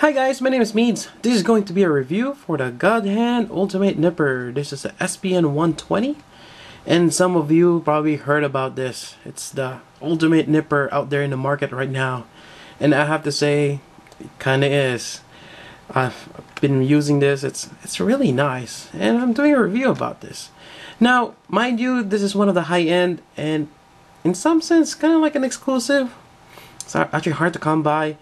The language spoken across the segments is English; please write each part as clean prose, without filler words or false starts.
Hi guys, my name is Meads. This is going to be a review for the Godhand Ultimate Nipper. This is the SPN-120, and some of you probably heard about this. It's the ultimate nipper out there in the market right now, and I have to say, it kinda is. I've been using this. It's really nice, and I'm doing a review about this. Now, mind you, this is one of the high-end, and in some sense, kind of like an exclusive. It's actually hard to come by,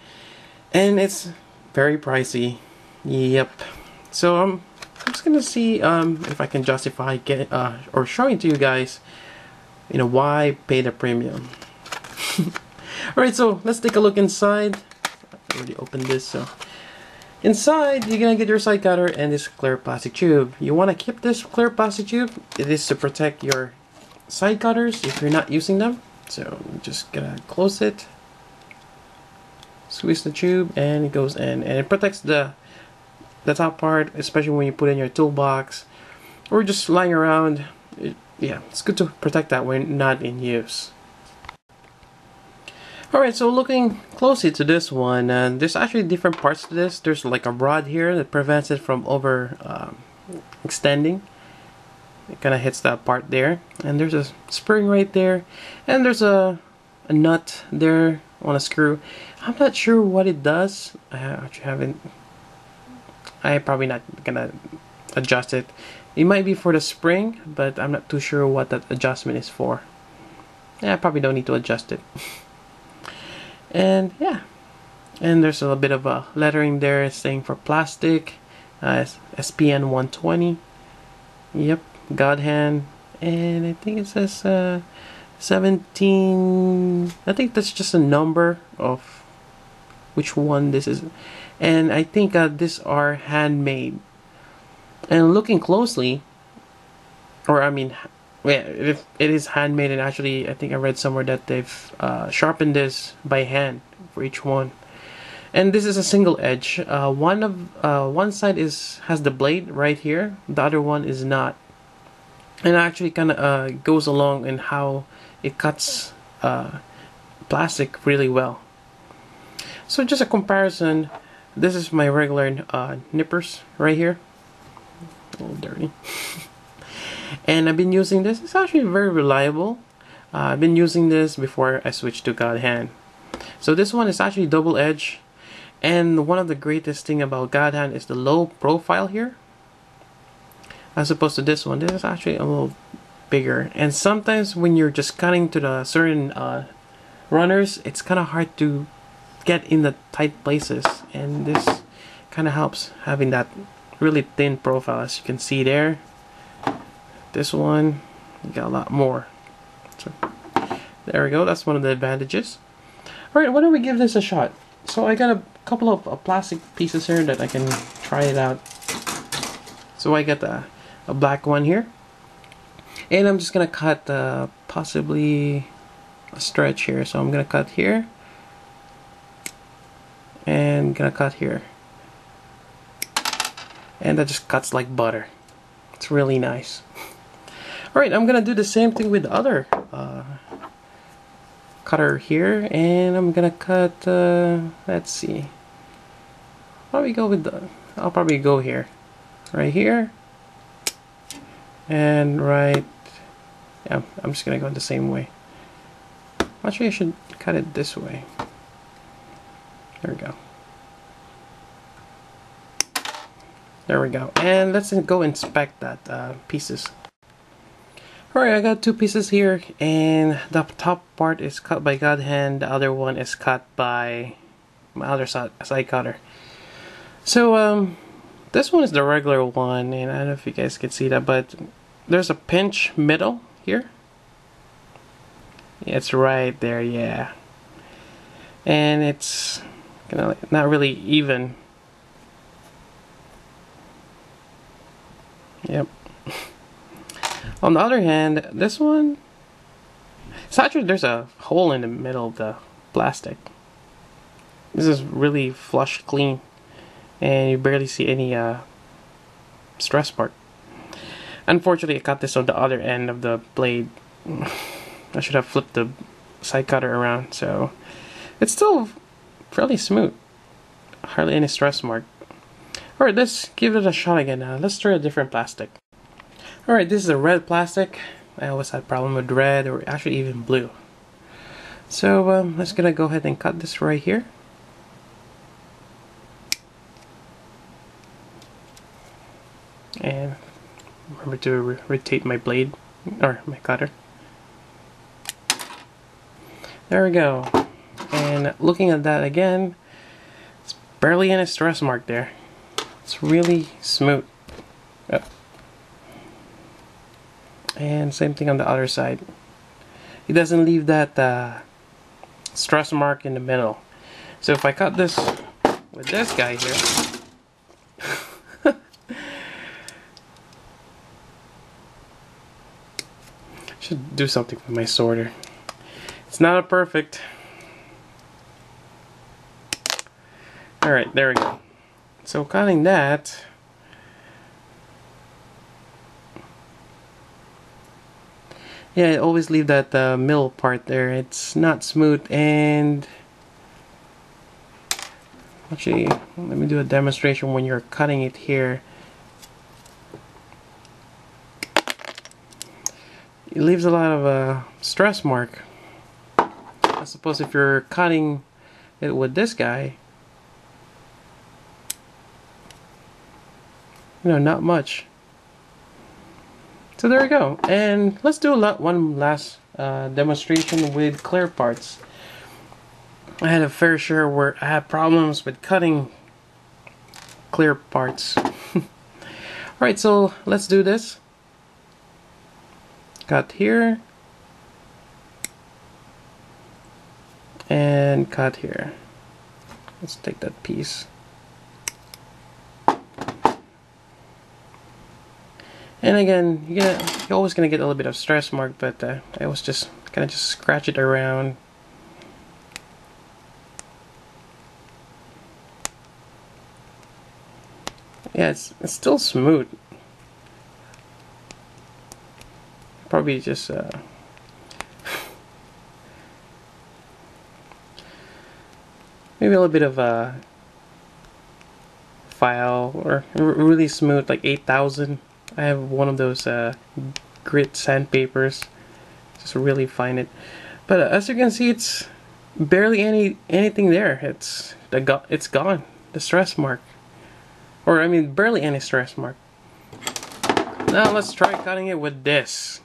and it's very pricey. Yep. So I'm just gonna see if I can justify getting or showing to you guys, why pay the premium. Alright, so let's take a look inside. I already opened this, so inside you're gonna get your side cutter and this clear plastic tube. You wanna keep this clear plastic tube. It is to protect your side cutters if you're not using them. So I'm just gonna close it. Squeeze the tube and it goes in, and it protects the top part, especially when you put in your toolbox or just lying around. Yeah, it's good to protect that when not in use. Alright, so looking closely to this one, there's actually different parts to this. There's like a rod here that prevents it from over extending. It kind of hits that part there, and there's a spring right there, and there's a nut there on a screw. I'm not sure what it does. I'm probably not gonna adjust it. It might be for the spring, but I'm not too sure what that adjustment is for. I probably don't need to adjust it. And yeah, and there's a little bit of a lettering there saying for plastic, SPN-120. Yep, Godhand, and I think it says 17. I think that's just a number of which one this is, and I think these are handmade. And looking closely, or I mean, yeah, if it is handmade, and actually I think I read somewhere that they've sharpened this by hand for each one. And this is a single edge. One side has the blade right here, the other one is not, and actually kind of goes along in how it cuts plastic really well. So just a comparison, this is my regular nippers right here. A little dirty. And I've been using this. It's actually very reliable. I've been using this before I switched to Godhand. So this one is actually double edge, and one of the greatest thing about Godhand is the low profile here, as opposed to this one. This is actually a little bigger, and sometimes when you're just cutting to the certain runners, it's kind of hard to get in the tight places, and this kind of helps having that really thin profile. As you can see there, this one you got a lot more. So there we go, that's one of the advantages. Alright, why don't we give this a shot? So I got a couple of plastic pieces here that I can try it out. So I got a black one here, and I'm just gonna cut possibly a stretch here. So I'm gonna cut here and gonna cut here, and that just cuts like butter. It's really nice. Alright, I'm gonna do the same thing with the other cutter here, and I'm gonna cut let's see, probably go with I'll probably go here, right here, and right, yeah, I'm just gonna go the same way. Actually I should cut it this way. There we go. There we go. And let's go inspect that pieces. Alright, I got two pieces here, and the top part is cut by Godhand, the other one is cut by my other side cutter. So this one is the regular one, and I don't know if you guys can see that, but there's a pinch middle here. Yeah, it's right there, yeah. And it's not really even. Yep. On the other hand, this one, it's actually, there's a hole in the middle of the plastic. This is really flush clean, and you barely see any stress part. Unfortunately, I cut this on the other end of the blade. I should have flipped the side cutter around, so it's still fairly smooth. hardly any stress mark. Alright, let's give it a shot again now. Let's try a different plastic. Alright, this is a red plastic. I always had a problem with red, or actually even blue. So let's gonna go ahead and cut this right here. And remember to rotate my blade, or my cutter. There we go. And looking at that again, it's barely any stress mark there. It's really smooth. Oh. And same thing on the other side. It doesn't leave that stress mark in the middle. So if I cut this with this guy here, should do something with my sorter. It's not a perfect. Alright, there we go. So cutting that, yeah, always leave that middle part there. It's not smooth, and actually, let me do a demonstration when you're cutting it here. It leaves a lot of stress mark. I suppose if you're cutting it with this guy, you know, not much. So there we go. And let's do one last demonstration with clear parts. I had a fair share where I had problems with cutting clear parts. Alright, so let's do this. Cut here. And cut here. Let's take that piece. And again, you're always gonna get a little bit of stress mark, but I was just kind of just scratch it around. Yeah, it's still smooth. Probably just maybe a little bit of a file, or really smooth, like 8,000. I have one of those grit sandpapers, just really fine it. But as you can see, it's barely anything there. It's gone. The stress mark, or I mean, barely any stress mark. Now let's try cutting it with this,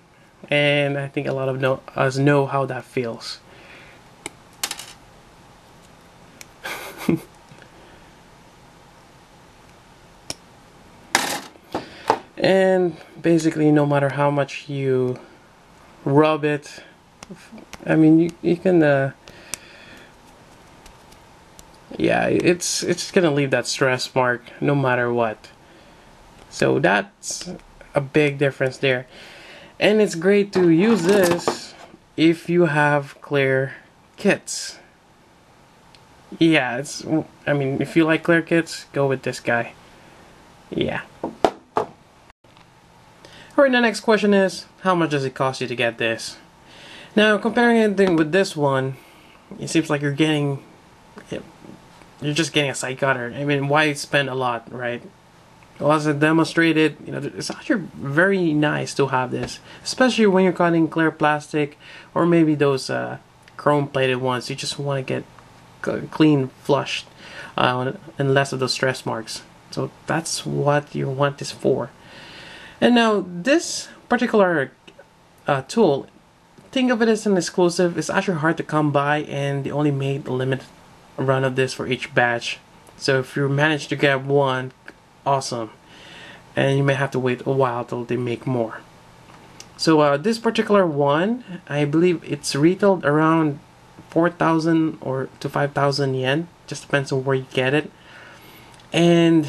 and I think a lot of us know how that feels. And basically, no matter how much you rub it, I mean, you can yeah, it's gonna leave that stress mark no matter what. So that's a big difference there. And it's great to use this if you have clear kits. Yeah, I mean, if you like clear kits, go with this guy. Yeah. Alright, the next question is, how much does it cost you to get this? Now, comparing anything with this one, it seems like you're just getting a side cutter. I mean, why spend a lot, right? Well, as I demonstrated, you know, it's actually very nice to have this, especially when you're cutting clear plastic, or maybe those chrome-plated ones. You just want to get clean, flushed, and less of those stress marks. So that's what you want this for. And now this particular tool, think of it as an exclusive. It's actually hard to come by, and they only made a limited run of this for each batch. So if you manage to get one, awesome. And you may have to wait a while till they make more. So this particular one, I believe it's retailed around 4,000 or to 5,000 yen. Just depends on where you get it. And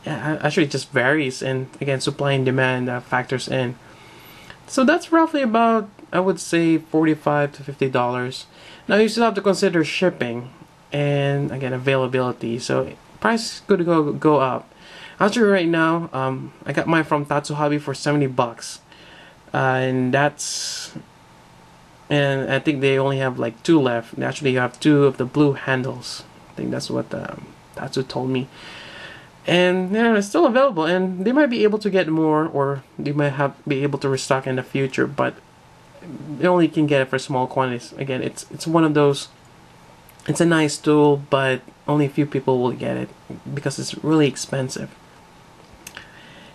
yeah, actually it just varies, and again, supply and demand factors in. So that's roughly about, I would say, $45 to $50. Now you still have to consider shipping and again availability. So price could go up. Actually, right now, I got mine from Tatsu Hobby for $70, and I think they only have like 2 left. Actually, you have 2 of the blue handles. I think that's what That's what told me. And yeah, it's still available, and they might be able to get more, or they might be able to restock in the future, but you only can get it for small quantities. Again, it's one of those. It's a nice tool, but only a few people will get it because it's really expensive.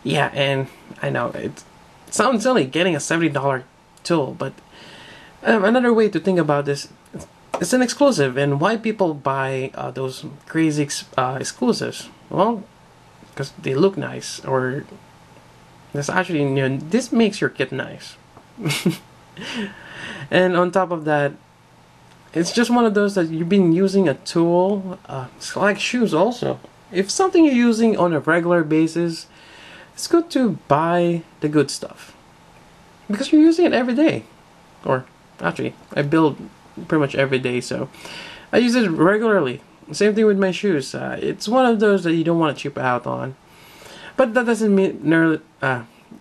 Yeah, and I know it sounds silly getting a $70 tool, but another way to think about this, it's an exclusive, and why people buy those crazy exclusives? Well, because they look nice, or this actually, this makes your kit nice. And on top of that, it's just one of those that you've been using a tool. It's like shoes also. If something you're using on a regular basis, it's good to buy the good stuff because you're using it every day. Or actually, I build pretty much every day, so I use it regularly. Same thing with my shoes. It's one of those that you don't want to cheap out on. But that doesn't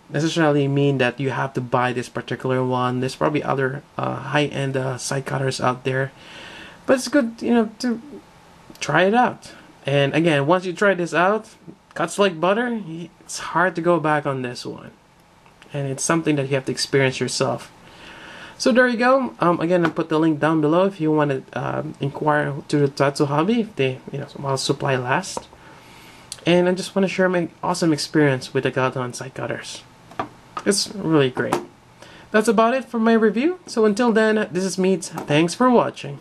necessarily mean that you have to buy this particular one. There's probably other high-end side cutters out there. But it's good, to try it out. And again, once you try this out, cuts like butter, it's hard to go back on this one. And it's something that you have to experience yourself. So there you go. Again, I put the link down below if you want to inquire to the tattoo hobby, if they, while supply lasts. And I just want to share my awesome experience with the Godhand side cutters. It's really great. That's about it for my review. So until then, this is Meats. Thanks for watching.